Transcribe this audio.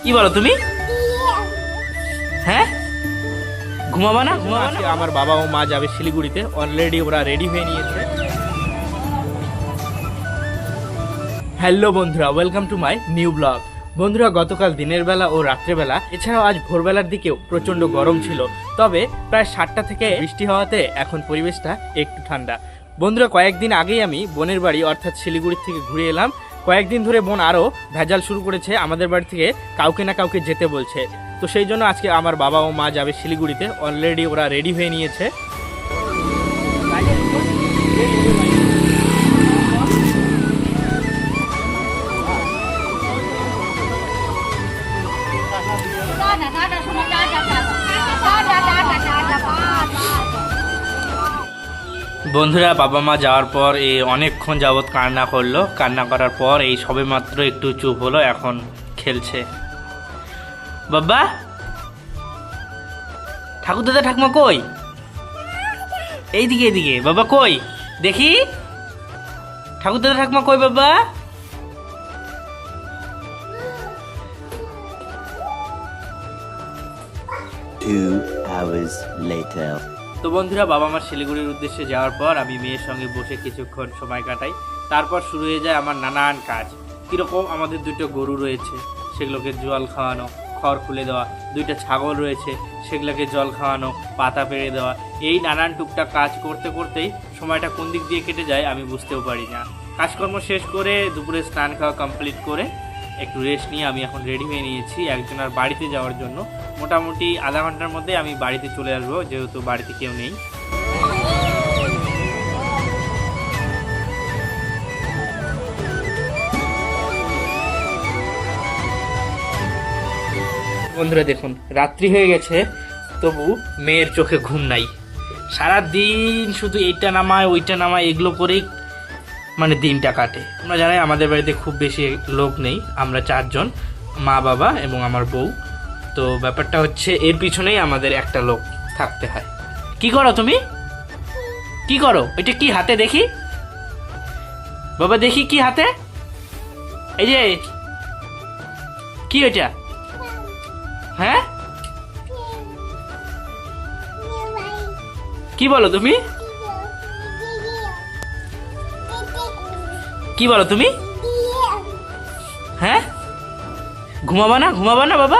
কি বলো তুমি? হ্যাঁ, ঘুমাবা না? ঘুমাবা না? আমার বাবা ও মা যাবে শিলিগুড়িতে, অলরেডি ওরা রেডি হয়ে নিয়েছে। হ্যালো বন্ধুরা, welcome to my new blog. বন্ধুরা, গতকাল দিনের বেলা ও রাত্রেবেলা এছাড়াও আজ ভোরবেলার দিকেও প্রচণ্ড গরম ছিল, তবে প্রায় 7টা থেকে বৃষ্টি হওয়াতে এখন পরিবেশটা একটু ঠান্ডা। বন্ধুরা, কয়েকদিন আগেই আমি বোনের বাড়ি অর্থাৎ শিলিগুড়ি থেকে ঘুরে এলাম। কয়েকদিন ধরে বোন আরও ভেজাল শুরু করেছে, আমাদের বাড়ি থেকে কাউকে না কাউকে যেতে বলছে। তো সেই জন্য আজকে আমার বাবা ও মা যাবে শিলিগুড়িতে, অলরেডি ওরা রেডি হয়ে নিয়েছে। বন্ধুরা, বাবা মা যাওয়ার পর অনেকক্ষণ যাবৎ কান্না করলো। কান্না করার পর এই সবে মাত্র একটু চুপ হলো, এখন খেলছে। বাবা, ঠাকুর দাদা ঠাকুমা কই? এইদিকে এইদিকে। বাবা কই দেখি, ঠাকুর দাদা ঠাকুমা কই বাবা? তো বন্ধুরা, বাবা মার শিলিগুড়ির উদ্দেশ্যে যাওয়ার পর আমি মেয়ের সঙ্গে বসে কিছুক্ষণ সময় কাটাই। তারপর শুরু হয়ে যায় আমার নানান কাজ। কীরকম, আমাদের 2টো গরু রয়েছে, সেগুলোকে জল খাওয়ানো, খড় খুলে দেওয়া। 2টা ছাগল রয়েছে, সেগুলোকে জল খাওয়ানো, পাতা পেড়ে দেওয়া। এই নানান টুকটাক কাজ করতে করতেই সময়টা কোন দিক দিয়ে কেটে যায় আমি বুঝতেও পারি না। কাজকর্ম শেষ করে দুপুরে স্নান খাওয়া কমপ্লিট করে একটু রেস্ট নিয়ে আমি এখন রেডি হয়ে নিয়েছি একজনের বাড়িতে যাওয়ার জন্য। মোটামুটি আধা ঘন্টার মধ্যে আমি বাড়িতে চলে আসবো, যেহেতু বাড়িতে কেউ নেই। বন্ধুরা দেখুন, রাত্রি হয়ে গেছে, তবু মেয়ের চোখে ঘুম নাই। সারা দিন শুধু এইটা নামায় ওইটা নামায় এগুলো করেই দিনটা কাটে। আমরা জানাই আমাদের বাড়িতে খুব বেশি লোক নেই, আমরা 4 জন, মা বাবা এবং আমার বউ। তো ব্যাপারটা হচ্ছে এর পিছনেই আমাদের একটা লোক থাকতে হয়। কি করো তুমি? কি করো? এটা কি হাতে দেখি বাবা, দেখি কি হাতে? এই যে কি এটা? হ্যাঁ, কি বলো তুমি? কি বলো তুমি? হ্যাঁ, ঘুমাবা না? ঘুমাবা না বাবা?